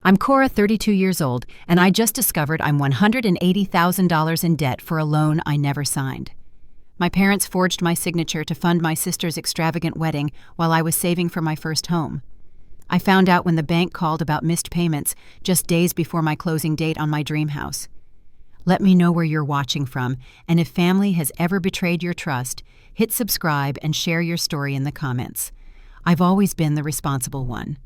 I'm Cora, 32 years old, and I just discovered I'm $180,000 in debt for a loan I never signed. My parents forged my signature to fund my sister's extravagant wedding while I was saving for my first home. I found out when the bank called about missed payments just days before my closing date on my dream house. Let me know where you're watching from, and if family has ever betrayed your trust, hit subscribe and share your story in the comments. I've always been the responsible one.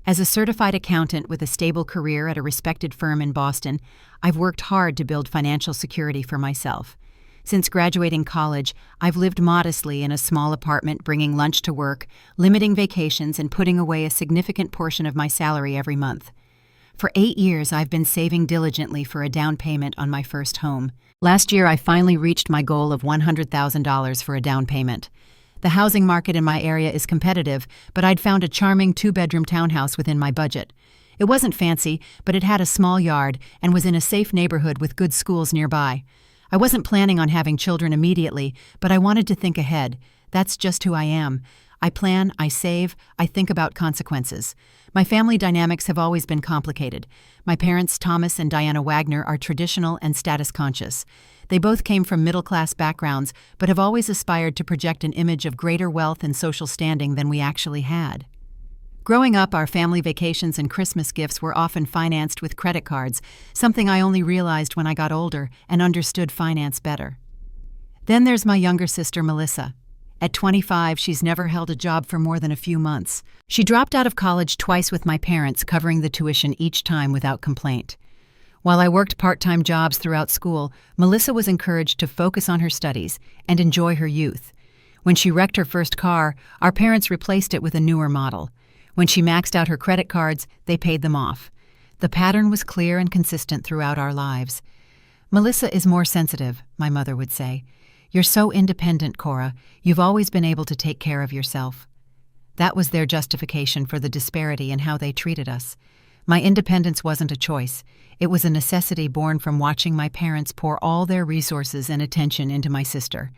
As a certified accountant with a stable career at a respected firm in Boston, I've worked hard to build financial security for myself. Since graduating college, I've lived modestly in a small apartment, bringing lunch to work, limiting vacations, and putting away a significant portion of my salary every month. For 8 years, I've been saving diligently for a down payment on my first home. Last year, I finally reached my goal of $100,000 for a down payment. The housing market in my area is competitive, but I'd found a charming 2-bedroom townhouse within my budget. It wasn't fancy, but it had a small yard and was in a safe neighborhood with good schools nearby. I wasn't planning on having children immediately, but I wanted to think ahead. That's just who I am. I plan, I save, I think about consequences. My family dynamics have always been complicated. My parents, Thomas and Diana Wagner, are traditional and status conscious. They both came from middle-class backgrounds, but have always aspired to project an image of greater wealth and social standing than we actually had. Growing up, our family vacations and Christmas gifts were often financed with credit cards, something I only realized when I got older and understood finance better. Then there's my younger sister, Melissa. At 25, she's never held a job for more than a few months. She dropped out of college twice with my parents, covering the tuition each time without complaint. While I worked part-time jobs throughout school, Melissa was encouraged to focus on her studies and enjoy her youth. When she wrecked her first car, our parents replaced it with a newer model. When she maxed out her credit cards, they paid them off. The pattern was clear and consistent throughout our lives. Melissa is more sensitive, my mother would say. You're so independent, Cora. You've always been able to take care of yourself. That was their justification for the disparity in how they treated us. My independence wasn't a choice. It was a necessity born from watching my parents pour all their resources and attention into my sister.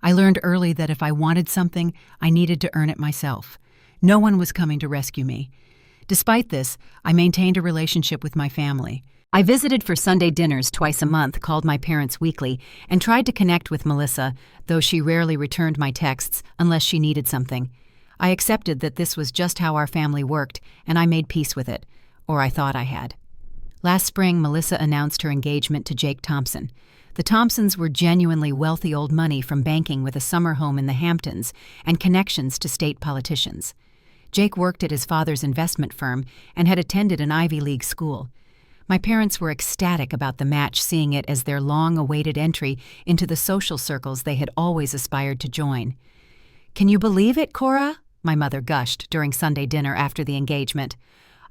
I learned early that if I wanted something, I needed to earn it myself. No one was coming to rescue me. Despite this, I maintained a relationship with my family. I visited for Sunday dinners twice a month, called my parents weekly, and tried to connect with Melissa, though she rarely returned my texts unless she needed something. I accepted that this was just how our family worked, and I made peace with it. Or I thought I had. Last spring, Melissa announced her engagement to Jake Thompson. The Thompsons were genuinely wealthy old money from banking with a summer home in the Hamptons and connections to state politicians. Jake worked at his father's investment firm and had attended an Ivy League school. My parents were ecstatic about the match, seeing it as their long-awaited entry into the social circles they had always aspired to join. "Can you believe it, Cora?" my mother gushed during Sunday dinner after the engagement.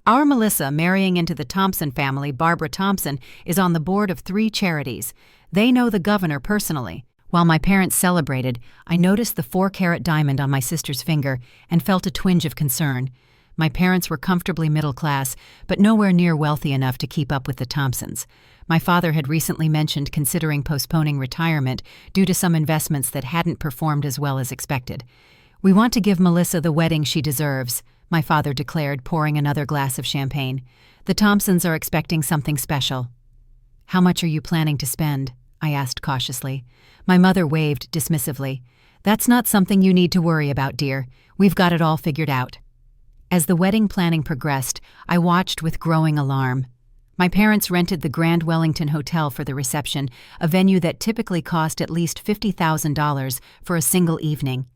Our Melissa, marrying into the Thompson family, Barbara Thompson, is on the board of 3 charities. They know the governor personally. While my parents celebrated, I noticed the 4-carat diamond on my sister's finger and felt a twinge of concern. My parents were comfortably middle class, but nowhere near wealthy enough to keep up with the Thompsons. My father had recently mentioned considering postponing retirement due to some investments that hadn't performed as well as expected. "We want to give Melissa the wedding she deserves," my father declared, pouring another glass of champagne. "The Thompsons are expecting something special." "How much are you planning to spend?" I asked cautiously. My mother waved dismissively. "That's not something you need to worry about, dear. We've got it all figured out." As the wedding planning progressed, I watched with growing alarm. My parents rented the Grand Wellington Hotel for the reception, a venue that typically cost at least $50,000 for a single evening.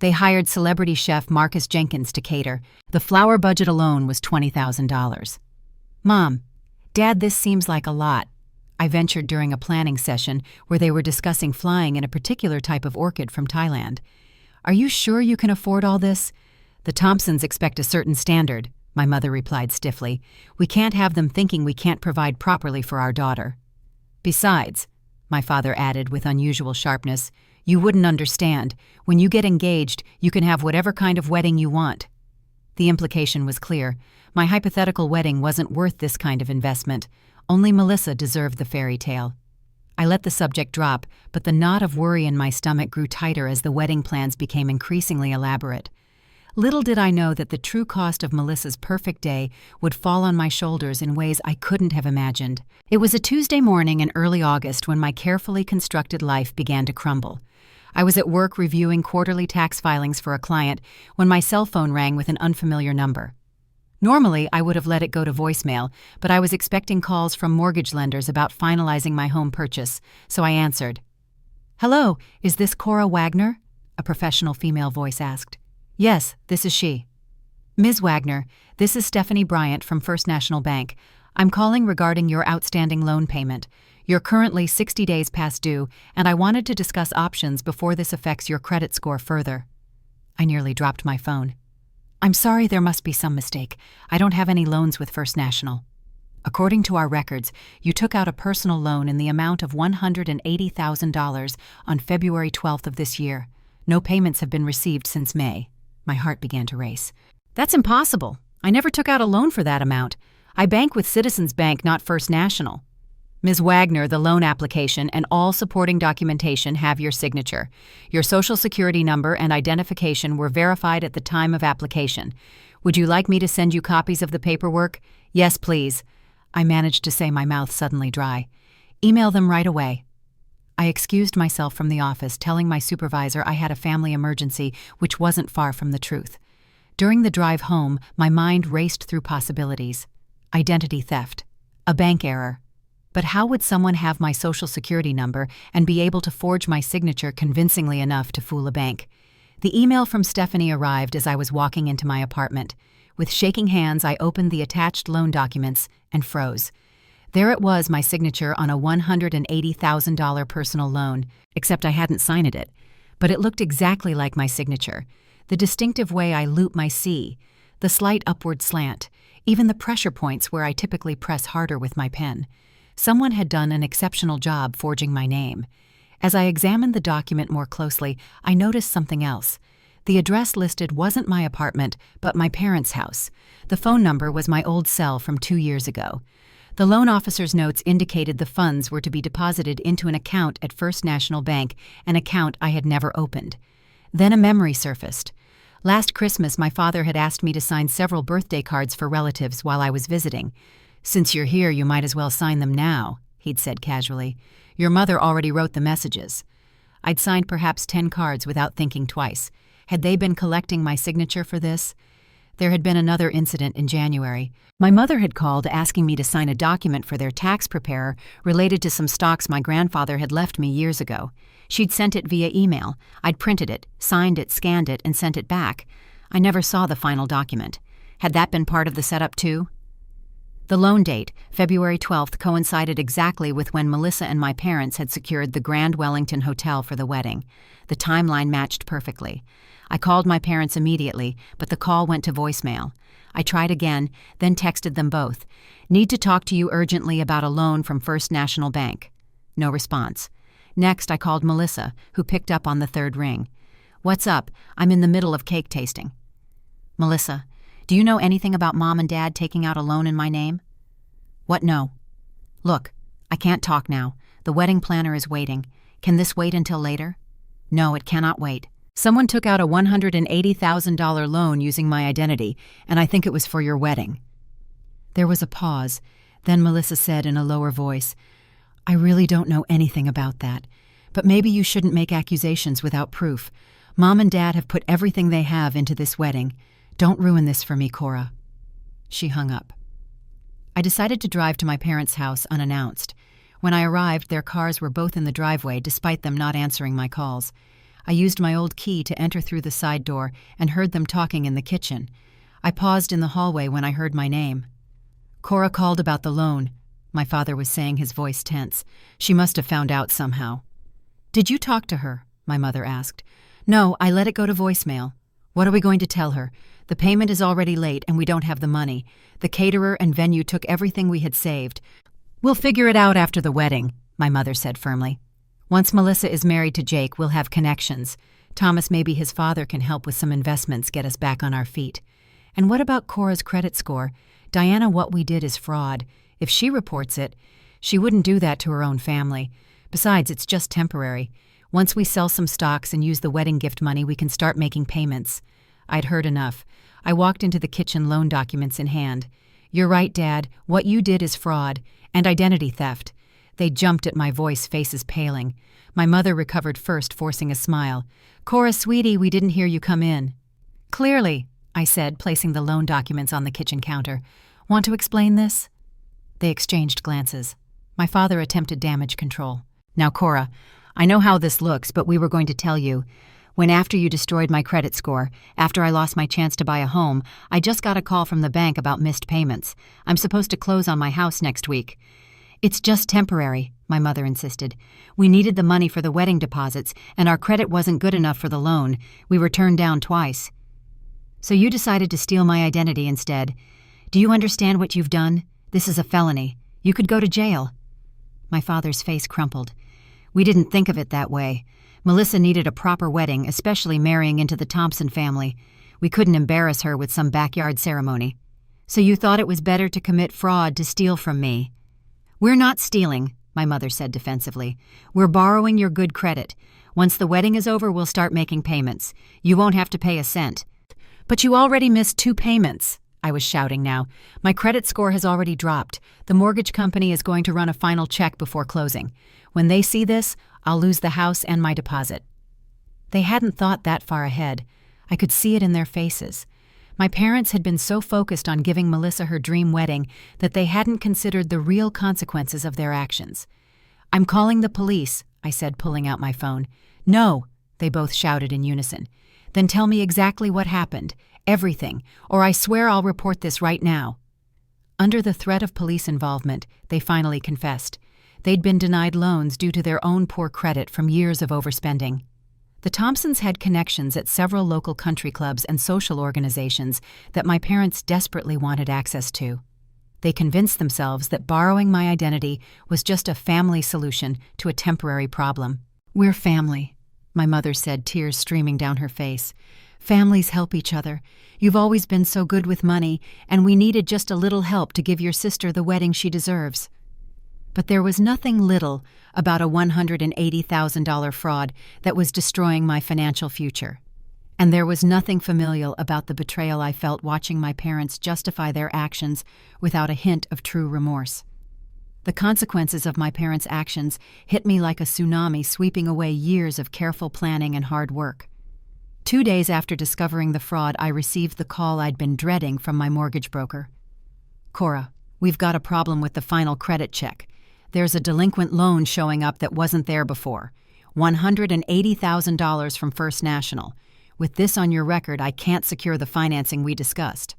They hired celebrity chef Marcus Jenkins to cater. The flower budget alone was $20,000. "Mom, Dad, this seems like a lot," I ventured during a planning session where they were discussing flying in a particular type of orchid from Thailand. "Are you sure you can afford all this?" "The Thompsons expect a certain standard," my mother replied stiffly. "We can't have them thinking we can't provide properly for our daughter." "Besides," my father added with unusual sharpness, "you wouldn't understand. When you get engaged, you can have whatever kind of wedding you want." The implication was clear. My hypothetical wedding wasn't worth this kind of investment. Only Melissa deserved the fairy tale. I let the subject drop, but the knot of worry in my stomach grew tighter as the wedding plans became increasingly elaborate. Little did I know that the true cost of Melissa's perfect day would fall on my shoulders in ways I couldn't have imagined. It was a Tuesday morning in early August when my carefully constructed life began to crumble. I was at work reviewing quarterly tax filings for a client when my cell phone rang with an unfamiliar number. Normally, I would have let it go to voicemail, but I was expecting calls from mortgage lenders about finalizing my home purchase, so I answered. "Hello, is this Cora Wagner?" a professional female voice asked. "Yes, this is she." "Ms. Wagner, this is Stephanie Bryant from First National Bank. I'm calling regarding your outstanding loan payment. You're currently 60 days past due, and I wanted to discuss options before this affects your credit score further." I nearly dropped my phone. "I'm sorry, there must be some mistake. I don't have any loans with First National. According to our records, you took out a personal loan in the amount of $180,000 on February 12th of this year. No payments have been received since May." My heart began to race. "That's impossible. I never took out a loan for that amount. I bank with Citizens Bank, not First National." "Ms. Wagner, the loan application and all supporting documentation have your signature. Your Social Security number and identification were verified at the time of application. Would you like me to send you copies of the paperwork?" "Yes, please." I managed to say, my mouth suddenly dry. "Email them right away." I excused myself from the office, telling my supervisor I had a family emergency, which wasn't far from the truth. During the drive home, my mind raced through possibilities. Identity theft. A bank error. But how would someone have my Social Security number and be able to forge my signature convincingly enough to fool a bank? The email from Stephanie arrived as I was walking into my apartment. With shaking hands, I opened the attached loan documents and froze. There it was, my signature on a $180,000 personal loan, except I hadn't signed it. But it looked exactly like my signature. The distinctive way I loop my C, the slight upward slant, even the pressure points where I typically press harder with my pen. Someone had done an exceptional job forging my name. As I examined the document more closely, I noticed something else. The address listed wasn't my apartment, but my parents' house. The phone number was my old cell from 2 years ago. The loan officer's notes indicated the funds were to be deposited into an account at First National Bank, an account I had never opened. Then a memory surfaced. Last Christmas, my father had asked me to sign several birthday cards for relatives while I was visiting. "Since you're here, you might as well sign them now," he'd said casually. "Your mother already wrote the messages." I'd signed perhaps 10 cards without thinking twice. Had they been collecting my signature for this? There had been another incident in January. My mother had called asking me to sign a document for their tax preparer related to some stocks my grandfather had left me years ago. She'd sent it via email. I'd printed it, signed it, scanned it, and sent it back. I never saw the final document. Had that been part of the setup too? The loan date, February 12th, coincided exactly with when Melissa and my parents had secured the Grand Wellington Hotel for the wedding. The timeline matched perfectly. I called my parents immediately, but the call went to voicemail. I tried again, then texted them both. "Need to talk to you urgently about a loan from First National Bank." No response. Next, I called Melissa, who picked up on the third ring. "What's up? I'm in the middle of cake tasting." "Melissa, do you know anything about Mom and Dad taking out a loan in my name?" "What, no?" "Look, I can't talk now. The wedding planner is waiting. Can this wait until later?" "No, it cannot wait. Someone took out a $180,000 loan using my identity, and I think it was for your wedding." There was a pause. Then Melissa said in a lower voice, "I really don't know anything about that. But maybe you shouldn't make accusations without proof. Mom and Dad have put everything they have into this wedding. Don't ruin this for me, Cora." She hung up. I decided to drive to my parents' house unannounced. When I arrived, their cars were both in the driveway, despite them not answering my calls. I used my old key to enter through the side door and heard them talking in the kitchen. I paused in the hallway when I heard my name. "Cora called about the loan," my father was saying, his voice tense. "She must have found out somehow." "Did you talk to her?" my mother asked. "No, I let it go to voicemail." "What are we going to tell her? The payment is already late and we don't have the money. The caterer and venue took everything we had saved. We'll figure it out after the wedding," my mother said firmly. "Once Melissa is married to Jake, we'll have connections. Thomas, maybe his father can help with some investments, get us back on our feet. And what about Cora's credit score? Diana, what we did is fraud. If she reports it, she wouldn't do that to her own family. Besides, it's just temporary. Once we sell some stocks and use the wedding gift money, we can start making payments." I'd heard enough. I walked into the kitchen, loan documents in hand. "You're right, Dad. What you did is fraud and identity theft." They jumped at my voice, faces paling. My mother recovered first, forcing a smile. "Cora, sweetie, we didn't hear you come in." "Clearly," I said, placing the loan documents on the kitchen counter. "Want to explain this?" They exchanged glances. My father attempted damage control. "Now, Cora, I know how this looks, but we were going to tell you. When after you destroyed my credit score, after I lost my chance to buy a home, I just got a call from the bank about missed payments. I'm supposed to close on my house next week." "It's just temporary," my mother insisted. "We needed the money for the wedding deposits, and our credit wasn't good enough for the loan. We were turned down twice." "So you decided to steal my identity instead. Do you understand what you've done? This is a felony. You could go to jail." My father's face crumpled. "We didn't think of it that way. Melissa needed a proper wedding, especially marrying into the Thompson family. We couldn't embarrass her with some backyard ceremony. So you thought it was better to commit fraud to steal from me." "We're not stealing," my mother said defensively. "We're borrowing your good credit. Once the wedding is over, we'll start making payments. You won't have to pay a cent." "But you already missed 2 payments," I was shouting now. "My credit score has already dropped. The mortgage company is going to run a final check before closing. When they see this, I'll lose the house and my deposit." They hadn't thought that far ahead. I could see it in their faces. My parents had been so focused on giving Melissa her dream wedding that they hadn't considered the real consequences of their actions. "I'm calling the police," I said, pulling out my phone. "No," they both shouted in unison. "Then tell me exactly what happened, everything, or I swear I'll report this right now." Under the threat of police involvement, they finally confessed. They'd been denied loans due to their own poor credit from years of overspending. The Thompsons had connections at several local country clubs and social organizations that my parents desperately wanted access to. They convinced themselves that borrowing my identity was just a family solution to a temporary problem. "We're family," my mother said, tears streaming down her face. "Families help each other. You've always been so good with money, and we needed just a little help to give your sister the wedding she deserves." But there was nothing little about a $180,000 fraud that was destroying my financial future. And there was nothing familial about the betrayal I felt watching my parents justify their actions without a hint of true remorse. The consequences of my parents' actions hit me like a tsunami, sweeping away years of careful planning and hard work. 2 days after discovering the fraud, I received the call I'd been dreading from my mortgage broker. "Cora, we've got a problem with the final credit check. There's a delinquent loan showing up that wasn't there before. $180,000 from First National. With this on your record, I can't secure the financing we discussed."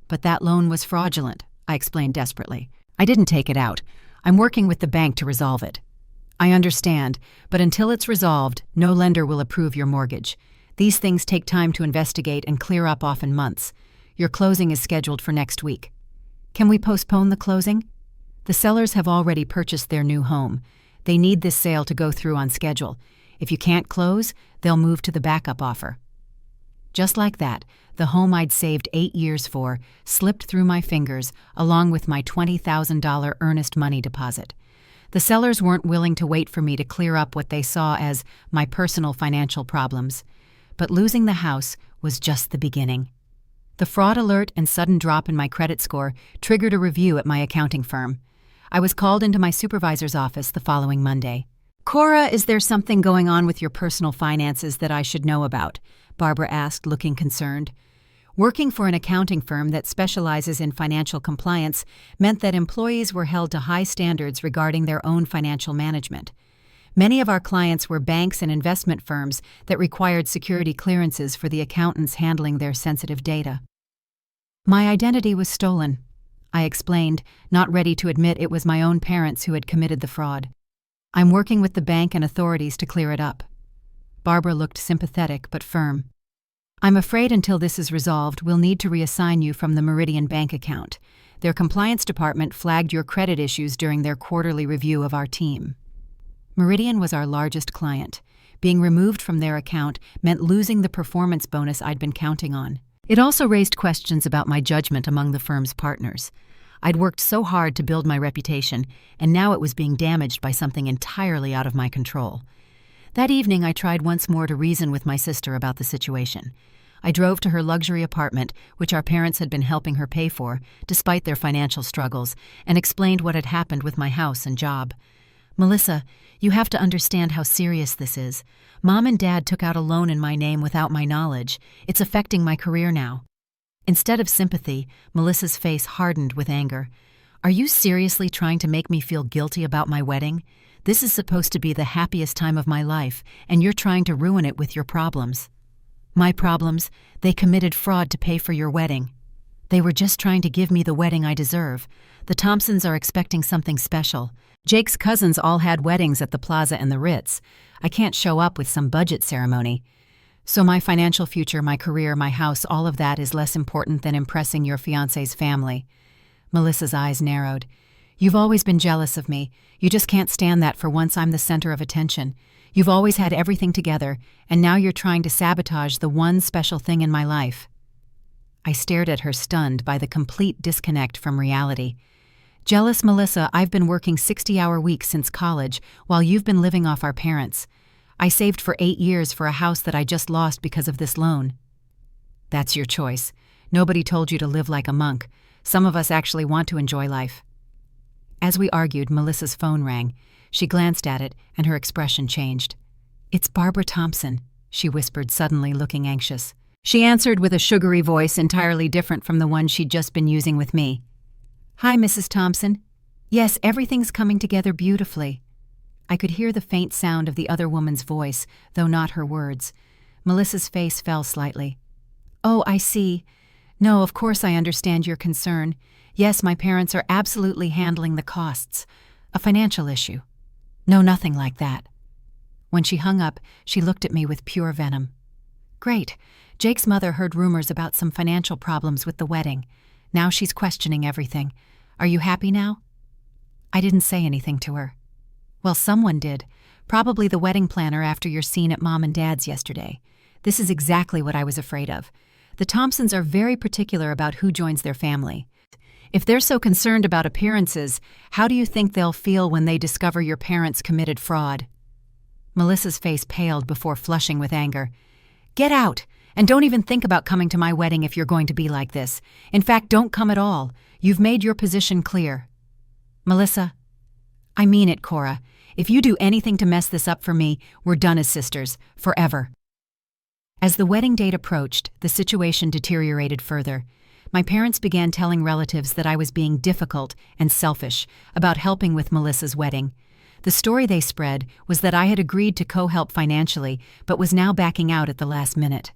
"But that loan was fraudulent," I explained desperately. "I didn't take it out. I'm working with the bank to resolve it." "I understand, but until it's resolved, no lender will approve your mortgage. These things take time to investigate and clear up, often months. Your closing is scheduled for next week." "Can we postpone the closing?" "The sellers have already purchased their new home. They need this sale to go through on schedule. If you can't close, they'll move to the backup offer." Just like that, the home I'd saved 8 years for slipped through my fingers along with my $20,000 earnest money deposit. The sellers weren't willing to wait for me to clear up what they saw as my personal financial problems. But losing the house was just the beginning. The fraud alert and sudden drop in my credit score triggered a review at my accounting firm. I was called into my supervisor's office the following Monday. "Cora, is there something going on with your personal finances that I should know about?" Barbara asked, looking concerned. Working for an accounting firm that specializes in financial compliance meant that employees were held to high standards regarding their own financial management. Many of our clients were banks and investment firms that required security clearances for the accountants handling their sensitive data. "My identity was stolen," I explained, not ready to admit it was my own parents who had committed the fraud. "I'm working with the bank and authorities to clear it up." Barbara looked sympathetic but firm. "I'm afraid until this is resolved, we'll need to reassign you from the Meridian bank account. Their compliance department flagged your credit issues during their quarterly review of our team." Meridian was our largest client. Being removed from their account meant losing the performance bonus I'd been counting on. It also raised questions about my judgment among the firm's partners. I'd worked so hard to build my reputation, and now it was being damaged by something entirely out of my control. That evening, I tried once more to reason with my sister about the situation. I drove to her luxury apartment, which our parents had been helping her pay for, despite their financial struggles, and explained what had happened with my house and job. "Melissa, you have to understand how serious this is. Mom and Dad took out a loan in my name without my knowledge. It's affecting my career now." Instead of sympathy, Melissa's face hardened with anger. "Are you seriously trying to make me feel guilty about my wedding? This is supposed to be the happiest time of my life, and you're trying to ruin it with your problems." "My problems? They committed fraud to pay for your wedding. They were just trying to give me the wedding I deserve. The Thompsons are expecting something special. Jake's cousins all had weddings at the Plaza and the Ritz. I can't show up with some budget ceremony. So my financial future, my career, my house, all of that is less important than impressing your fiancé's family." Melissa's eyes narrowed. "You've always been jealous of me. You just can't stand that for once I'm the center of attention. You've always had everything together, and now you're trying to sabotage the one special thing in my life." I stared at her, stunned by the complete disconnect from reality. "Jealous, Melissa? I've been working 60-hour weeks since college, while you've been living off our parents. I saved for 8 years for a house that I just lost because of this loan." "That's your choice. Nobody told you to live like a monk. Some of us actually want to enjoy life." As we argued, Melissa's phone rang. She glanced at it, and her expression changed. "It's Barbara Thompson," she whispered, suddenly looking anxious. She answered with a sugary voice entirely different from the one she'd just been using with me. "Hi, Mrs. Thompson. Yes, everything's coming together beautifully." I could hear the faint sound of the other woman's voice, though not her words. Melissa's face fell slightly. "Oh, I see. No, of course I understand your concern. Yes, my parents are absolutely handling the costs. A financial issue." "No, nothing like that." When she hung up, she looked at me with pure venom. "Great. Jake's mother heard rumors about some financial problems with the wedding. Now she's questioning everything. Are you happy now?" I didn't say anything to her. "Well, someone did. Probably the wedding planner after your scene at Mom and Dad's yesterday. This is exactly what I was afraid of. The Thompsons are very particular about who joins their family. If they're so concerned about appearances, how do you think they'll feel when they discover your parents committed fraud?" Melissa's face paled before flushing with anger. "Get out! And don't even think about coming to my wedding if you're going to be like this. In fact, don't come at all. You've made your position clear." "Melissa, I mean it, Cora. If you do anything to mess this up for me, we're done as sisters, forever." As the wedding date approached, the situation deteriorated further. My parents began telling relatives that I was being difficult and selfish about helping with Melissa's wedding. The story they spread was that I had agreed to co-help financially, but was now backing out at the last minute.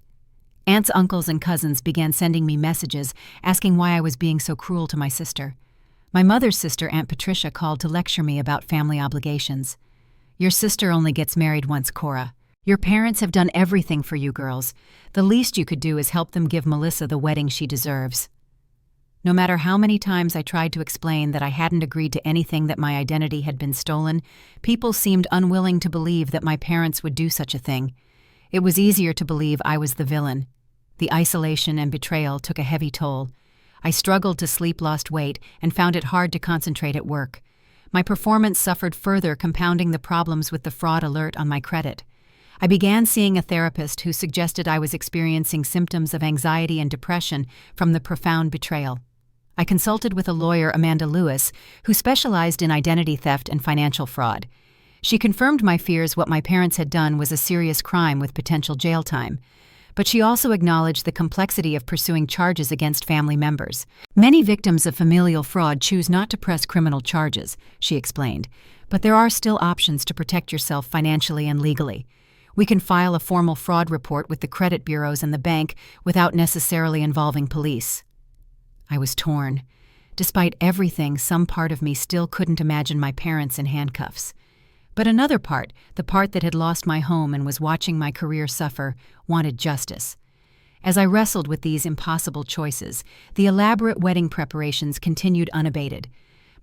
Aunts, uncles, and cousins began sending me messages asking why I was being so cruel to my sister. My mother's sister, Aunt Patricia, called to lecture me about family obligations. "Your sister only gets married once, Cora. Your parents have done everything for you girls. The least you could do is help them give Melissa the wedding she deserves." No matter how many times I tried to explain that I hadn't agreed to anything, that my identity had been stolen, people seemed unwilling to believe that my parents would do such a thing. It was easier to believe I was the villain. The isolation and betrayal took a heavy toll. I struggled to sleep, lost weight, and found it hard to concentrate at work. My performance suffered further, compounding the problems with the fraud alert on my credit. I began seeing a therapist who suggested I was experiencing symptoms of anxiety and depression from the profound betrayal. I consulted with a lawyer, Amanda Lewis, who specialized in identity theft and financial fraud. She confirmed my fears. What my parents had done was a serious crime with potential jail time. But she also acknowledged the complexity of pursuing charges against family members. "Many victims of familial fraud choose not to press criminal charges," she explained, "but there are still options to protect yourself financially and legally. We can file a formal fraud report with the credit bureaus and the bank without necessarily involving police." I was torn. Despite everything, some part of me still couldn't imagine my parents in handcuffs. But another part, the part that had lost my home and was watching my career suffer, wanted justice. As I wrestled with these impossible choices, the elaborate wedding preparations continued unabated.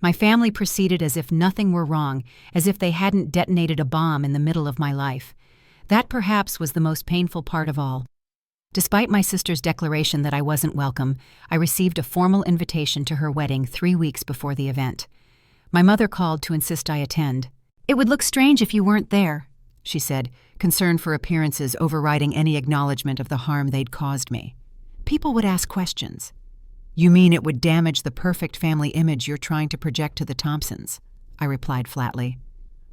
My family proceeded as if nothing were wrong, as if they hadn't detonated a bomb in the middle of my life. That perhaps was the most painful part of all. Despite my sister's declaration that I wasn't welcome, I received a formal invitation to her wedding 3 weeks before the event. My mother called to insist I attend. "It would look strange if you weren't there," she said, concern for appearances overriding any acknowledgement of the harm they'd caused me. People would ask questions. "You mean it would damage the perfect family image you're trying to project to the Thompsons?" I replied flatly.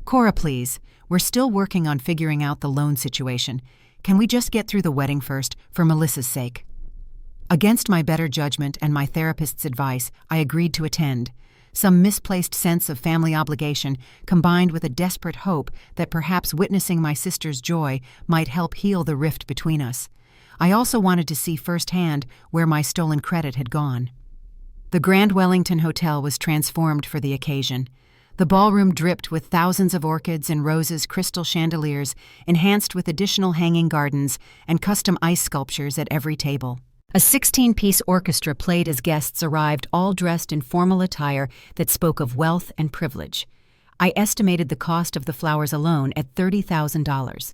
"Cora, please. We're still working on figuring out the loan situation. Can we just get through the wedding first, for Melissa's sake?" Against my better judgment and my therapist's advice, I agreed to attend. Some misplaced sense of family obligation, combined with a desperate hope that perhaps witnessing my sister's joy might help heal the rift between us. I also wanted to see firsthand where my stolen credit had gone. The Grand Wellington Hotel was transformed for the occasion. The ballroom dripped with thousands of orchids and roses, crystal chandeliers, enhanced with additional hanging gardens and custom ice sculptures at every table. A 16-piece orchestra played as guests arrived, all dressed in formal attire that spoke of wealth and privilege. I estimated the cost of the flowers alone at $30,000.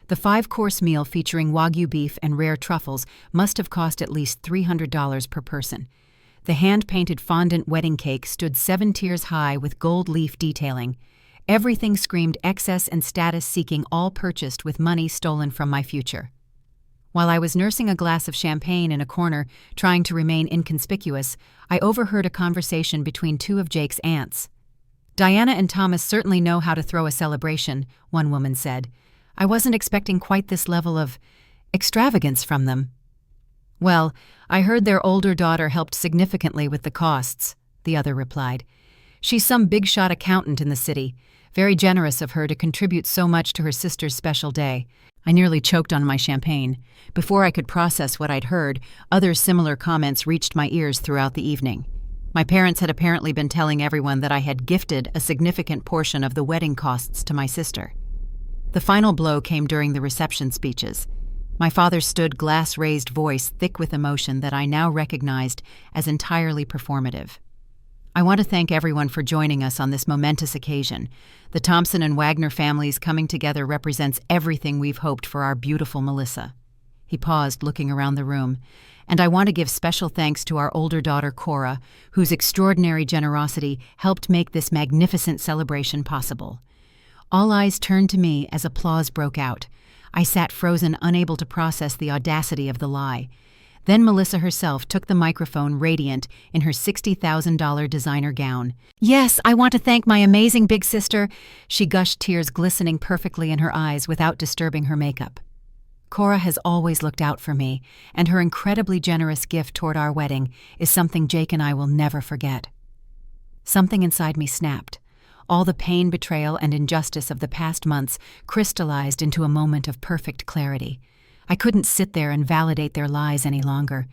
The 5-course meal featuring Wagyu beef and rare truffles must have cost at least $300 per person. The hand-painted fondant wedding cake stood 7 tiers high with gold leaf detailing. Everything screamed excess and status-seeking, all purchased with money stolen from my future. While I was nursing a glass of champagne in a corner, trying to remain inconspicuous, I overheard a conversation between 2 of Jake's aunts. "Diana and Thomas certainly know how to throw a celebration," one woman said. "I wasn't expecting quite this level of extravagance from them." "Well, I heard their older daughter helped significantly with the costs," the other replied. "She's some big-shot accountant in the city. Very generous of her to contribute so much to her sister's special day." I nearly choked on my champagne. Before I could process what I'd heard, other similar comments reached my ears throughout the evening. My parents had apparently been telling everyone that I had gifted a significant portion of the wedding costs to my sister. The final blow came during the reception speeches. My father's stood, glass-raised voice thick with emotion that I now recognized as entirely performative. "I want to thank everyone for joining us on this momentous occasion. The Thompson and Wagner families coming together represents everything we've hoped for our beautiful Melissa." He paused, looking around the room. "And I want to give special thanks to our older daughter, Cora, whose extraordinary generosity helped make this magnificent celebration possible." All eyes turned to me as applause broke out. I sat frozen, unable to process the audacity of the lie. Then Melissa herself took the microphone, radiant in her $60,000 designer gown. "Yes, I want to thank my amazing big sister." She gushed, tears glistening perfectly in her eyes without disturbing her makeup. "Cora has always looked out for me, and her incredibly generous gift toward our wedding is something Jake and I will never forget." Something inside me snapped. All the pain, betrayal, and injustice of the past months crystallized into a moment of perfect clarity. I couldn't sit there and validate their lies any longer.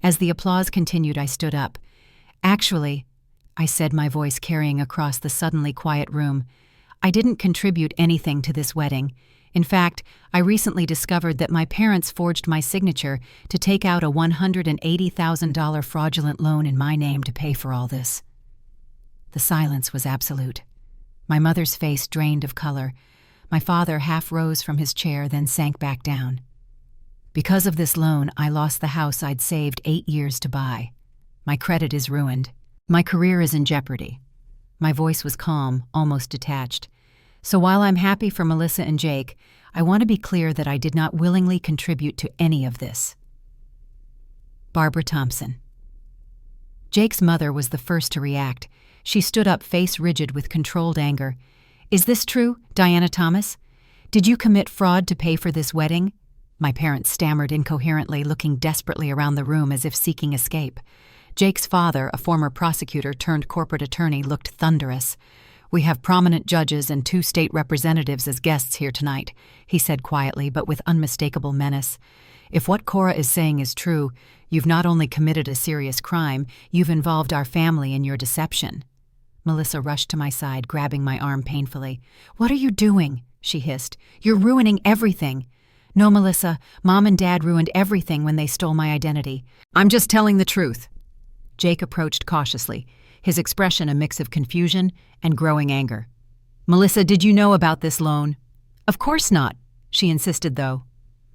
As the applause continued, I stood up. "Actually," I said, my voice carrying across the suddenly quiet room, "I didn't contribute anything to this wedding. In fact, I recently discovered that my parents forged my signature to take out a $180,000 fraudulent loan in my name to pay for all this." The silence was absolute. My mother's face drained of color. My father half rose from his chair, then sank back down. "Because of this loan, I lost the house I'd saved 8 years to buy. My credit is ruined. My career is in jeopardy." My voice was calm, almost detached. "So while I'm happy for Melissa and Jake, I want to be clear that I did not willingly contribute to any of this." Barbara Thompson. Jake's mother was the first to react. She stood up, face rigid with controlled anger. "Is this true, Diana Thomas? Did you commit fraud to pay for this wedding?" My parents stammered incoherently, looking desperately around the room as if seeking escape. Jake's father, a former prosecutor turned corporate attorney, looked thunderous. "We have prominent judges and 2 state representatives as guests here tonight," he said quietly but with unmistakable menace. "If what Cora is saying is true, you've not only committed a serious crime, you've involved our family in your deception." Melissa rushed to my side, grabbing my arm painfully. "What are you doing?" she hissed. "You're ruining everything." "No, Melissa, Mom and Dad ruined everything when they stole my identity. I'm just telling the truth." Jake approached cautiously, his expression a mix of confusion and growing anger. "Melissa, did you know about this loan?" "Of course not," she insisted, though.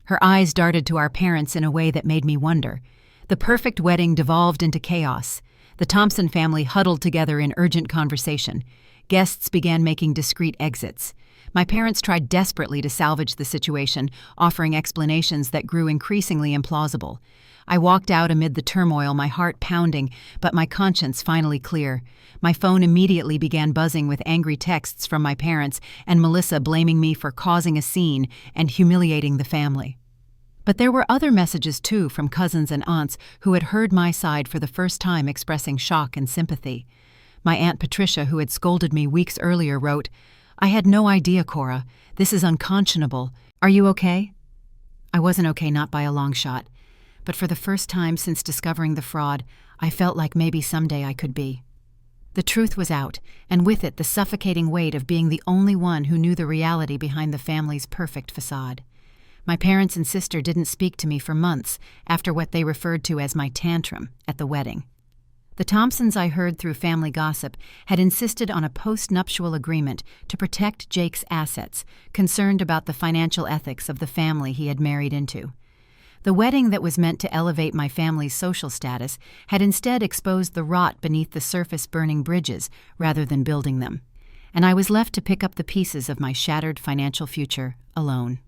Her eyes darted to our parents in a way that made me wonder. The perfect wedding devolved into chaos. The Thompson family huddled together in urgent conversation. Guests began making discreet exits. My parents tried desperately to salvage the situation, offering explanations that grew increasingly implausible. I walked out amid the turmoil, my heart pounding, but my conscience finally clear. My phone immediately began buzzing with angry texts from my parents and Melissa blaming me for causing a scene and humiliating the family. But there were other messages too from cousins and aunts who had heard my side for the first time, expressing shock and sympathy. My Aunt Patricia, who had scolded me weeks earlier, wrote, "I had no idea, Cora. This is unconscionable. Are you okay?" I wasn't okay, not by a long shot. But for the first time since discovering the fraud, I felt like maybe someday I could be. The truth was out, and with it the suffocating weight of being the only one who knew the reality behind the family's perfect facade. My parents and sister didn't speak to me for months after what they referred to as my tantrum at the wedding. The Thompsons, I heard through family gossip, had insisted on a post-nuptial agreement to protect Jake's assets, concerned about the financial ethics of the family he had married into. The wedding that was meant to elevate my family's social status had instead exposed the rot beneath the surface, burning bridges rather than building them. And I was left to pick up the pieces of my shattered financial future alone.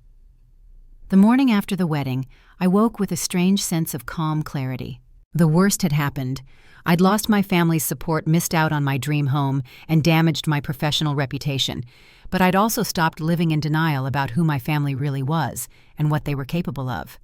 The morning after the wedding, I woke with a strange sense of calm clarity. The worst had happened. I'd lost my family's support, missed out on my dream home, and damaged my professional reputation. But I'd also stopped living in denial about who my family really was and what they were capable of.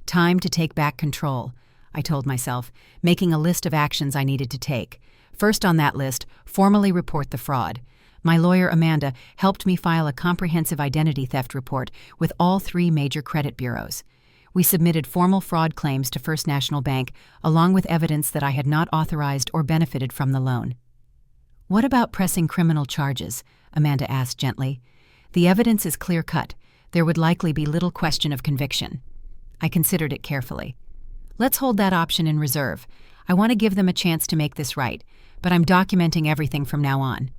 Time to take back control, I told myself, making a list of actions I needed to take. First on that list, formally report the fraud. My lawyer, Amanda, helped me file a comprehensive identity theft report with all 3 major credit bureaus. We submitted formal fraud claims to First National Bank, along with evidence that I had not authorized or benefited from the loan. "What about pressing criminal charges?" Amanda asked gently. "The evidence is clear-cut. There would likely be little question of conviction." I considered it carefully. "Let's hold that option in reserve. I want to give them a chance to make this right, but I'm documenting everything from now on."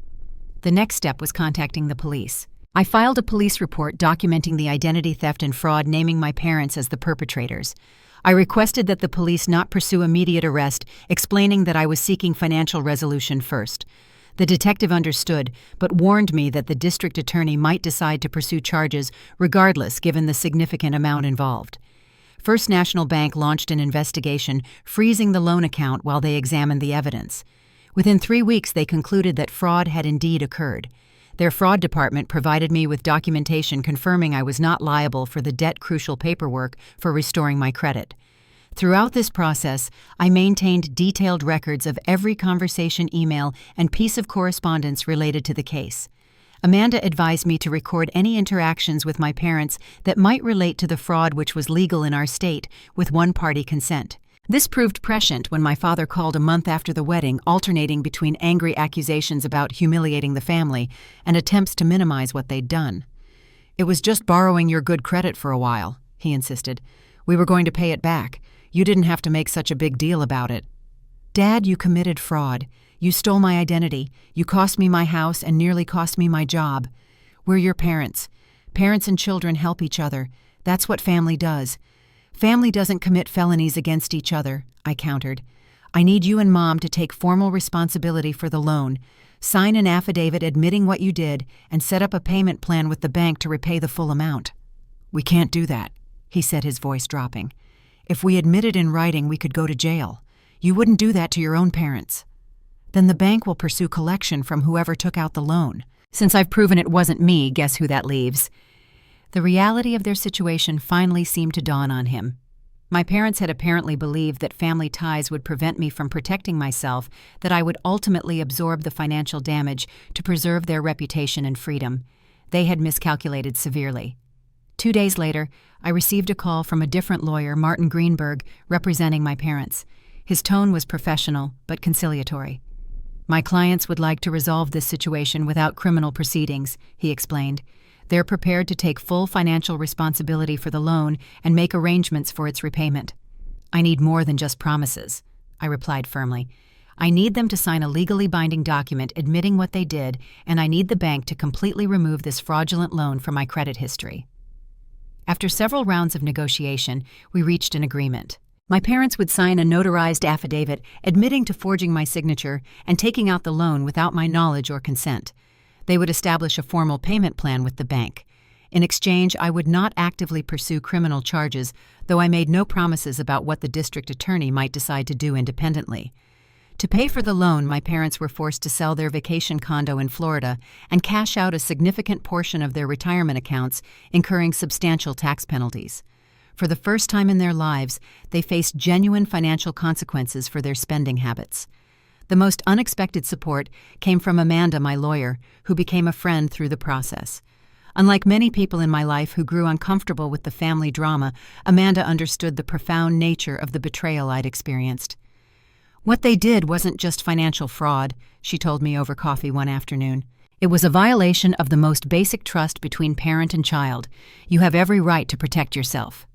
The next step was contacting the police. I filed a police report documenting the identity theft and fraud, naming my parents as the perpetrators. I requested that the police not pursue immediate arrest, explaining that I was seeking financial resolution first. The detective understood, but warned me that the district attorney might decide to pursue charges regardless, given the significant amount involved. First National Bank launched an investigation, freezing the loan account while they examined the evidence. Within 3 weeks, they concluded that fraud had indeed occurred. Their fraud department provided me with documentation confirming I was not liable for the debt-crucial paperwork for restoring my credit. Throughout this process, I maintained detailed records of every conversation, email, and piece of correspondence related to the case. Amanda advised me to record any interactions with my parents that might relate to the fraud, which was legal in our state, with one-party consent. This proved prescient when my father called a month after the wedding, alternating between angry accusations about humiliating the family and attempts to minimize what they'd done. "It was just borrowing your good credit for a while," he insisted. "We were going to pay it back. You didn't have to make such a big deal about it." "Dad, you committed fraud. You stole my identity. You cost me my house and nearly cost me my job. We're your parents. Parents and children help each other. That's what family does. Family doesn't commit felonies against each other," I countered. "I need you and Mom to take formal responsibility for the loan. Sign an affidavit admitting what you did and set up a payment plan with the bank to repay the full amount." "We can't do that," he said, his voice dropping. "If we admitted in writing, we could go to jail. You wouldn't do that to your own parents." "Then the bank will pursue collection from whoever took out the loan. Since I've proven it wasn't me, guess who that leaves?" The reality of their situation finally seemed to dawn on him. My parents had apparently believed that family ties would prevent me from protecting myself, that I would ultimately absorb the financial damage to preserve their reputation and freedom. They had miscalculated severely. 2 days later, I received a call from a different lawyer, Martin Greenberg, representing my parents. His tone was professional, but conciliatory. "My clients would like to resolve this situation without criminal proceedings," he explained. "They're prepared to take full financial responsibility for the loan and make arrangements for its repayment." "I need more than just promises," I replied firmly. "I need them to sign a legally binding document admitting what they did, and I need the bank to completely remove this fraudulent loan from my credit history." After several rounds of negotiation, we reached an agreement. My parents would sign a notarized affidavit admitting to forging my signature and taking out the loan without my knowledge or consent. They would establish a formal payment plan with the bank. In exchange, I would not actively pursue criminal charges, though I made no promises about what the district attorney might decide to do independently. To pay for the loan, my parents were forced to sell their vacation condo in Florida and cash out a significant portion of their retirement accounts, incurring substantial tax penalties. For the first time in their lives, they faced genuine financial consequences for their spending habits. The most unexpected support came from Amanda, my lawyer, who became a friend through the process. Unlike many people in my life who grew uncomfortable with the family drama, Amanda understood the profound nature of the betrayal I'd experienced. What they did wasn't just financial fraud, she told me over coffee one afternoon. It was a violation of the most basic trust between parent and child. You have every right to protect yourself.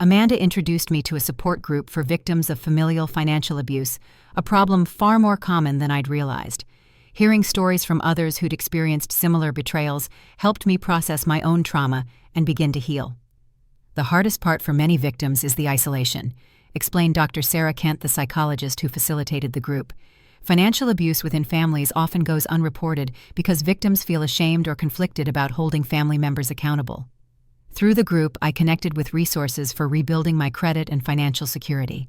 Amanda introduced me to a support group for victims of familial financial abuse, a problem far more common than I'd realized. Hearing stories from others who'd experienced similar betrayals helped me process my own trauma and begin to heal. The hardest part for many victims is the isolation, explained Dr. Sarah Kent, the psychologist who facilitated the group. Financial abuse within families often goes unreported because victims feel ashamed or conflicted about holding family members accountable. Through the group, I connected with resources for rebuilding my credit and financial security.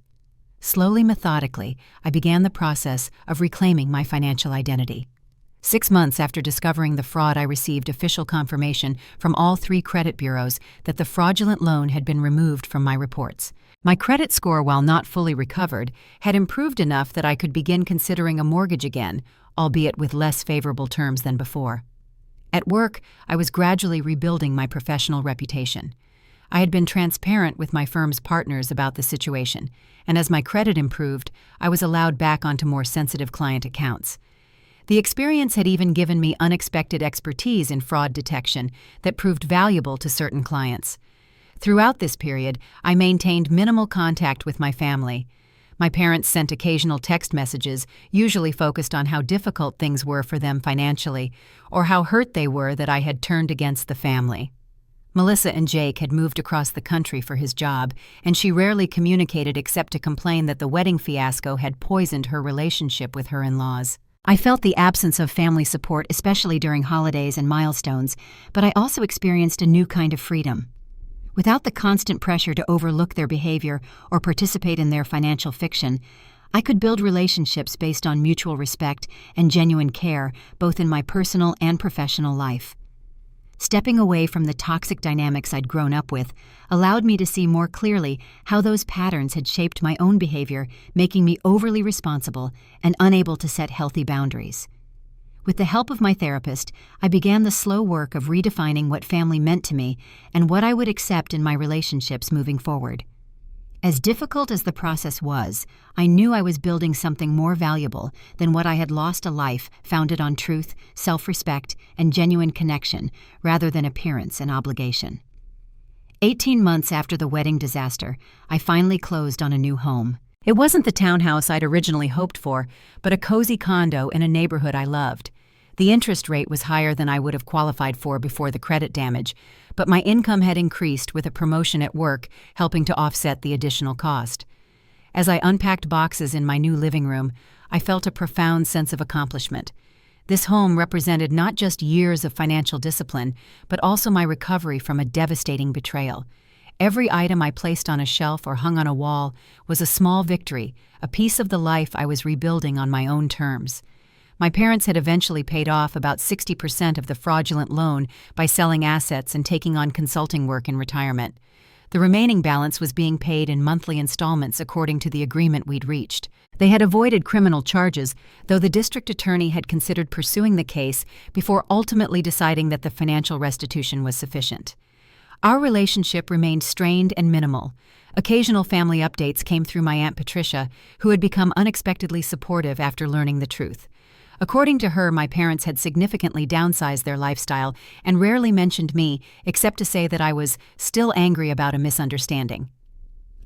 Slowly, methodically, I began the process of reclaiming my financial identity. 6 months after discovering the fraud, I received official confirmation from all 3 credit bureaus that the fraudulent loan had been removed from my reports. My credit score, while not fully recovered, had improved enough that I could begin considering a mortgage again, albeit with less favorable terms than before. At work, I was gradually rebuilding my professional reputation. I had been transparent with my firm's partners about the situation, and as my credit improved, I was allowed back onto more sensitive client accounts. The experience had even given me unexpected expertise in fraud detection that proved valuable to certain clients. Throughout this period, I maintained minimal contact with my family. My parents sent occasional text messages, usually focused on how difficult things were for them financially, or how hurt they were that I had turned against the family. Melissa and Jake had moved across the country for his job, and she rarely communicated except to complain that the wedding fiasco had poisoned her relationship with her in-laws. I felt the absence of family support, especially during holidays and milestones, but I also experienced a new kind of freedom. Without the constant pressure to overlook their behavior or participate in their financial fiction, I could build relationships based on mutual respect and genuine care, both in my personal and professional life. Stepping away from the toxic dynamics I'd grown up with allowed me to see more clearly how those patterns had shaped my own behavior, making me overly responsible and unable to set healthy boundaries. With the help of my therapist, I began the slow work of redefining what family meant to me and what I would accept in my relationships moving forward. As difficult as the process was, I knew I was building something more valuable than what I had lost: a life founded on truth, self-respect, and genuine connection, rather than appearance and obligation. 18 months after the wedding disaster, I finally closed on a new home. It wasn't the townhouse I'd originally hoped for, but a cozy condo in a neighborhood I loved. The interest rate was higher than I would have qualified for before the credit damage, but my income had increased with a promotion at work, helping to offset the additional cost. As I unpacked boxes in my new living room, I felt a profound sense of accomplishment. This home represented not just years of financial discipline, but also my recovery from a devastating betrayal. Every item I placed on a shelf or hung on a wall was a small victory, a piece of the life I was rebuilding on my own terms. My parents had eventually paid off about 60% of the fraudulent loan by selling assets and taking on consulting work in retirement. The remaining balance was being paid in monthly installments according to the agreement we'd reached. They had avoided criminal charges, though the district attorney had considered pursuing the case before ultimately deciding that the financial restitution was sufficient. Our relationship remained strained and minimal. Occasional family updates came through my Aunt Patricia, who had become unexpectedly supportive after learning the truth. According to her, my parents had significantly downsized their lifestyle and rarely mentioned me, except to say that I was still angry about a misunderstanding.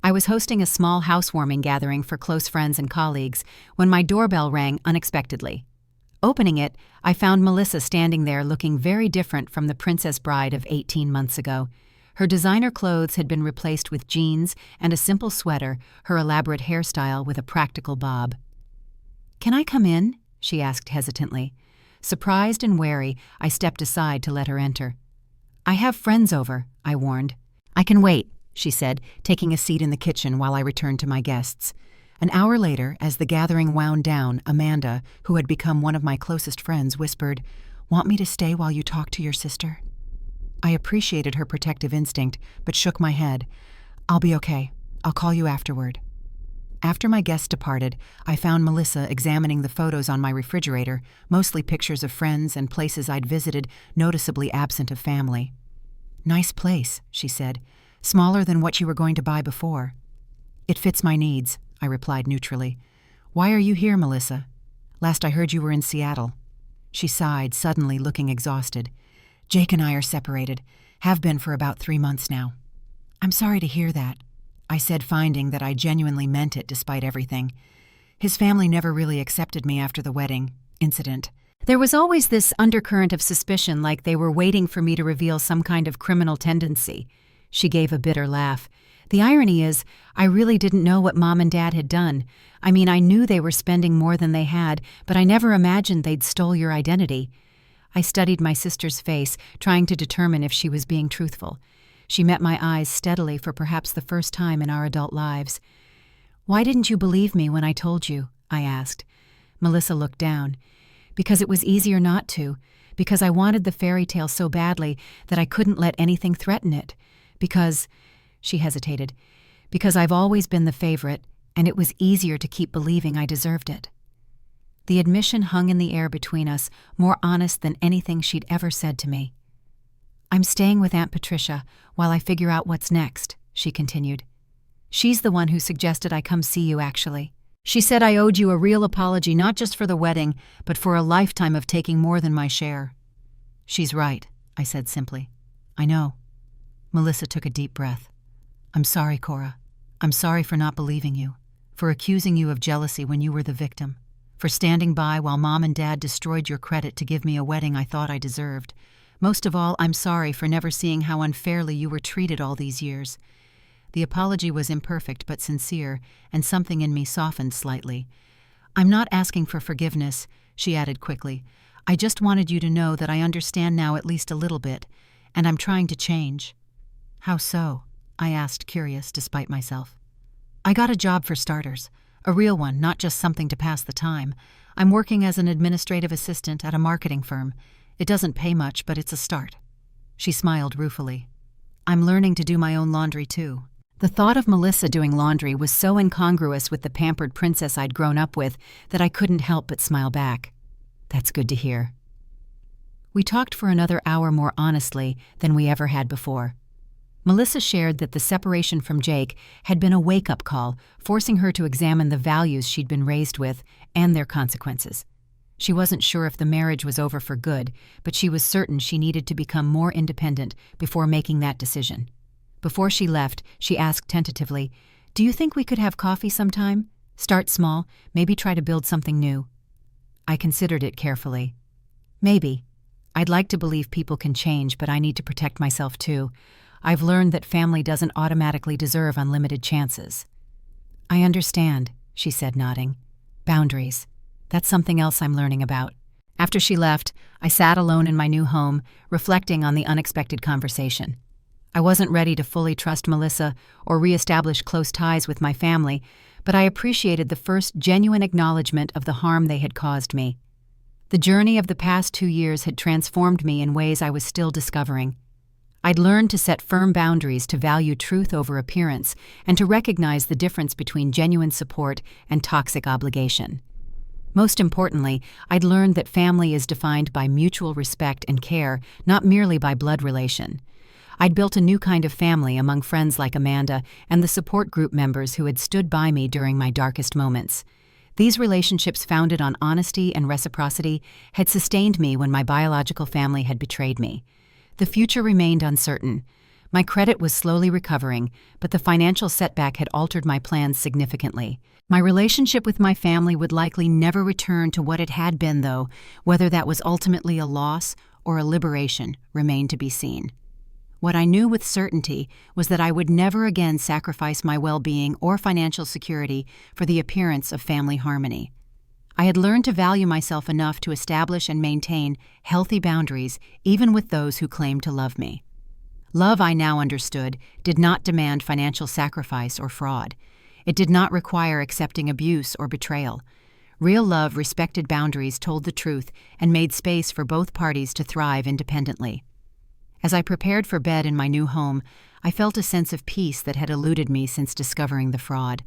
I was hosting a small housewarming gathering for close friends and colleagues when my doorbell rang unexpectedly. Opening it, I found Melissa standing there looking very different from the princess bride of 18 months ago. Her designer clothes had been replaced with jeans and a simple sweater, her elaborate hairstyle with a practical bob. "Can I come in?" she asked hesitantly. Surprised and wary, I stepped aside to let her enter. "I have friends over," I warned. "I can wait," she said, taking a seat in the kitchen while I returned to my guests. An hour later, as the gathering wound down, Amanda, who had become one of my closest friends, whispered, "Want me to stay while you talk to your sister?" I appreciated her protective instinct, but shook my head. "I'll be okay. I'll call you afterward." After my guests departed, I found Melissa examining the photos on my refrigerator, mostly pictures of friends and places I'd visited, noticeably absent of family. "Nice place," she said. "Smaller than what you were going to buy before." "It fits my needs," I replied neutrally. "Why are you here, Melissa? Last I heard you were in Seattle." She sighed, suddenly looking exhausted. "Jake and I are separated. Have been for about 3 months now." "I'm sorry to hear that," I said, finding that I genuinely meant it despite everything. His family never really accepted me after the wedding incident. There was always this undercurrent of suspicion, like they were waiting for me to reveal some kind of criminal tendency. She gave a bitter laugh. "The irony is, I really didn't know what Mom and Dad had done. I mean, I knew they were spending more than they had, but I never imagined they'd stole your identity." I studied my sister's face, trying to determine if she was being truthful. She met my eyes steadily for perhaps the first time in our adult lives. "Why didn't you believe me when I told you?" I asked. Melissa looked down. "Because it was easier not to. Because I wanted the fairy tale so badly that I couldn't let anything threaten it. Because," she hesitated, "because I've always been the favorite, and it was easier to keep believing I deserved it." The admission hung in the air between us, more honest than anything she'd ever said to me. "I'm staying with Aunt Patricia while I figure out what's next," she continued. "She's the one who suggested I come see you, actually. She said I owed you a real apology, not just for the wedding, but for a lifetime of taking more than my share." "She's right," I said simply. "I know." Melissa took a deep breath. "I'm sorry, Cora. I'm sorry for not believing you, for accusing you of jealousy when you were the victim, for standing by while Mom and Dad destroyed your credit to give me a wedding I thought I deserved. Most of all, I'm sorry for never seeing how unfairly you were treated all these years." The apology was imperfect but sincere, and something in me softened slightly. "I'm not asking for forgiveness," she added quickly. "I just wanted you to know that I understand now at least a little bit, and I'm trying to change." "How so?" I asked, curious despite myself. "I got a job for starters. A real one, not just something to pass the time. I'm working as an administrative assistant at a marketing firm. It doesn't pay much, but it's a start." She smiled ruefully. "I'm learning to do my own laundry, too." The thought of Melissa doing laundry was so incongruous with the pampered princess I'd grown up with that I couldn't help but smile back. "That's good to hear." We talked for another hour more honestly than we ever had before. Melissa shared that the separation from Jake had been a wake-up call, forcing her to examine the values she'd been raised with and their consequences. She wasn't sure if the marriage was over for good, but she was certain she needed to become more independent before making that decision. Before she left, she asked tentatively, "Do you think we could have coffee sometime? Start small, maybe try to build something new." I considered it carefully. "Maybe. I'd like to believe people can change, but I need to protect myself too. I've learned that family doesn't automatically deserve unlimited chances." "I understand," she said, nodding. "Boundaries. That's something else I'm learning about." After she left, I sat alone in my new home, reflecting on the unexpected conversation. I wasn't ready to fully trust Melissa or reestablish close ties with my family, but I appreciated the first genuine acknowledgement of the harm they had caused me. The journey of the past 2 years had transformed me in ways I was still discovering. I'd learned to set firm boundaries, to value truth over appearance, and to recognize the difference between genuine support and toxic obligation. Most importantly, I'd learned that family is defined by mutual respect and care, not merely by blood relation. I'd built a new kind of family among friends like Amanda and the support group members who had stood by me during my darkest moments. These relationships, founded on honesty and reciprocity, had sustained me when my biological family had betrayed me. The future remained uncertain. My credit was slowly recovering, but the financial setback had altered my plans significantly. My relationship with my family would likely never return to what it had been, though. Whether that was ultimately a loss or a liberation remained to be seen. What I knew with certainty was that I would never again sacrifice my well-being or financial security for the appearance of family harmony. I had learned to value myself enough to establish and maintain healthy boundaries even with those who claimed to love me. Love, I now understood, did not demand financial sacrifice or fraud. It did not require accepting abuse or betrayal. Real love respected boundaries, told the truth, and made space for both parties to thrive independently. As I prepared for bed in my new home, I felt a sense of peace that had eluded me since discovering the fraud.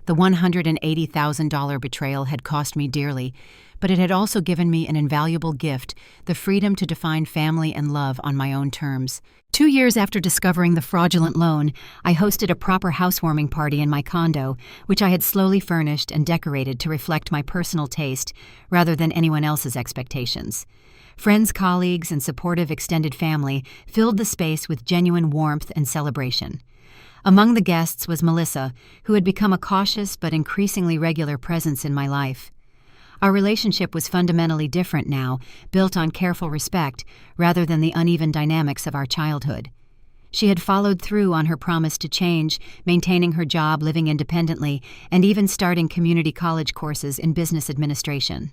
The $180,000 betrayal had cost me dearly, but it had also given me an invaluable gift, the freedom to define family and love on my own terms. 2 years after discovering the fraudulent loan, I hosted a proper housewarming party in my condo, which I had slowly furnished and decorated to reflect my personal taste rather than anyone else's expectations. Friends, colleagues, and supportive extended family filled the space with genuine warmth and celebration. Among the guests was Melissa, who had become a cautious but increasingly regular presence in my life. Our relationship was fundamentally different now, built on careful respect rather than the uneven dynamics of our childhood. She had followed through on her promise to change, maintaining her job, living independently, and even starting community college courses in business administration.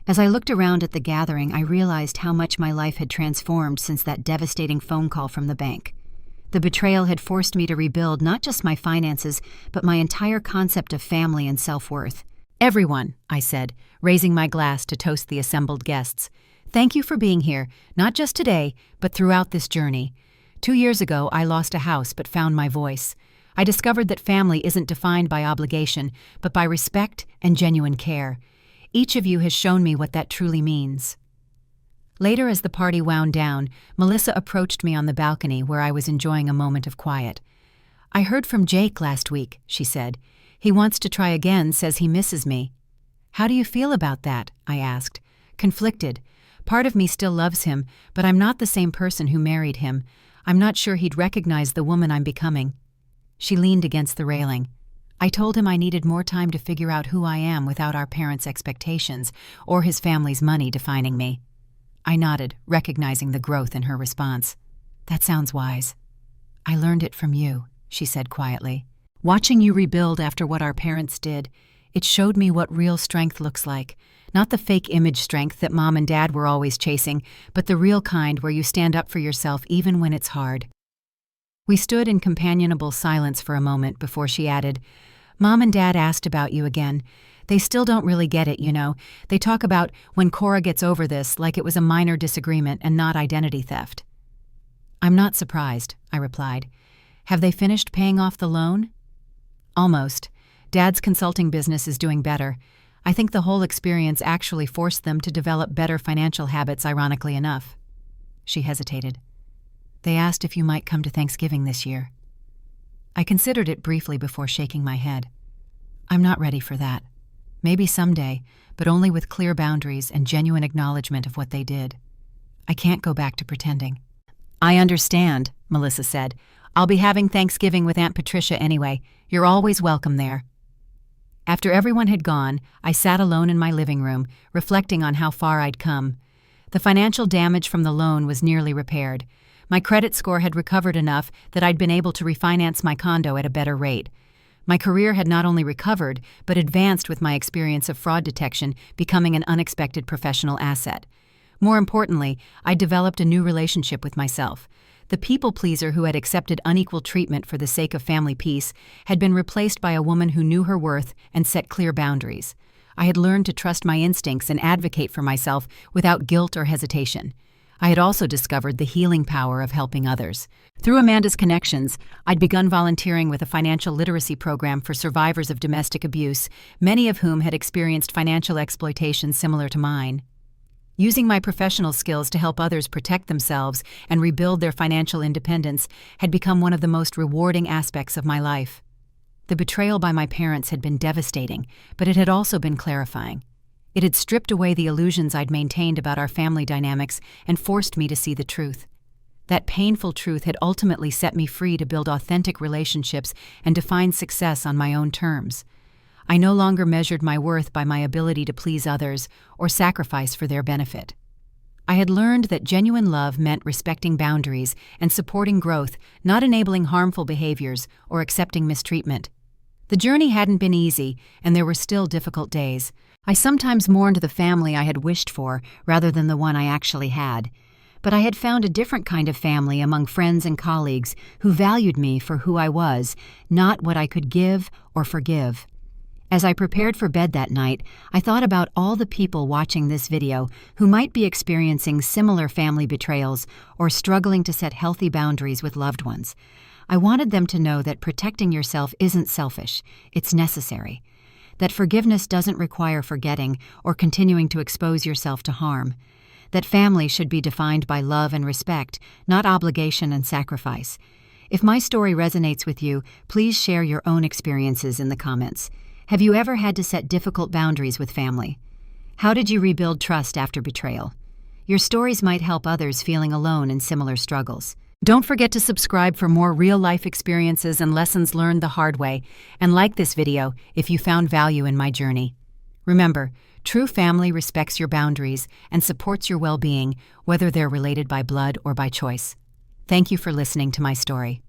As I looked around at the gathering, I realized how much my life had transformed since that devastating phone call from the bank. The betrayal had forced me to rebuild not just my finances, but my entire concept of family and self-worth. "Everyone," I said, raising my glass to toast the assembled guests. "Thank you for being here, not just today, but throughout this journey. 2 years ago, I lost a house but found my voice. I discovered that family isn't defined by obligation, but by respect and genuine care. Each of you has shown me what that truly means." Later, as the party wound down, Melissa approached me on the balcony where I was enjoying a moment of quiet. "I heard from Jake last week," she said. "He wants to try again, says he misses me." "How do you feel about that?" I asked. "Conflicted. Part of me still loves him, but I'm not the same person who married him. I'm not sure he'd recognize the woman I'm becoming." She leaned against the railing. I told him I needed more time to figure out who I am without our parents' expectations or his family's money defining me. I nodded, recognizing the growth in her response. "That sounds wise." "I learned it from you," she said quietly. "Watching you rebuild after what our parents did, it showed me what real strength looks like. Not the fake image strength that Mom and Dad were always chasing, but the real kind where you stand up for yourself even when it's hard." We stood in companionable silence for a moment before she added, "Mom and Dad asked about you again. They still don't really get it, you know. They talk about when Cora gets over this like it was a minor disagreement and not identity theft." "I'm not surprised," I replied. "Have they finished paying off the loan?" "Almost. Dad's consulting business is doing better. I think the whole experience actually forced them to develop better financial habits, ironically enough." She hesitated. "They asked if you might come to Thanksgiving this year." I considered it briefly before shaking my head. "I'm not ready for that. Maybe someday, but only with clear boundaries and genuine acknowledgement of what they did. I can't go back to pretending." "I understand," Melissa said. "I'll be having Thanksgiving with Aunt Patricia anyway. You're always welcome there." After everyone had gone, I sat alone in my living room, reflecting on how far I'd come. The financial damage from the loan was nearly repaired. My credit score had recovered enough that I'd been able to refinance my condo at a better rate. My career had not only recovered, but advanced with my experience of fraud detection, becoming an unexpected professional asset. More importantly, I developed a new relationship with myself. The people-pleaser who had accepted unequal treatment for the sake of family peace had been replaced by a woman who knew her worth and set clear boundaries. I had learned to trust my instincts and advocate for myself without guilt or hesitation. I had also discovered the healing power of helping others. Through Amanda's connections, I'd begun volunteering with a financial literacy program for survivors of domestic abuse, many of whom had experienced financial exploitation similar to mine. Using my professional skills to help others protect themselves and rebuild their financial independence had become one of the most rewarding aspects of my life. The betrayal by my parents had been devastating, but it had also been clarifying. It had stripped away the illusions I'd maintained about our family dynamics and forced me to see the truth. That painful truth had ultimately set me free to build authentic relationships and define success on my own terms. I no longer measured my worth by my ability to please others or sacrifice for their benefit. I had learned that genuine love meant respecting boundaries and supporting growth, not enabling harmful behaviors or accepting mistreatment. The journey hadn't been easy, and there were still difficult days. I sometimes mourned the family I had wished for rather than the one I actually had. But I had found a different kind of family among friends and colleagues who valued me for who I was, not what I could give or forgive. As I prepared for bed that night, I thought about all the people watching this video who might be experiencing similar family betrayals or struggling to set healthy boundaries with loved ones. I wanted them to know that protecting yourself isn't selfish, it's necessary. That forgiveness doesn't require forgetting or continuing to expose yourself to harm. That family should be defined by love and respect, not obligation and sacrifice. If my story resonates with you, please share your own experiences in the comments. Have you ever had to set difficult boundaries with family? How did you rebuild trust after betrayal? Your stories might help others feeling alone in similar struggles. Don't forget to subscribe for more real-life experiences and lessons learned the hard way, and like this video if you found value in my journey. Remember, true family respects your boundaries and supports your well-being, whether they're related by blood or by choice. Thank you for listening to my story.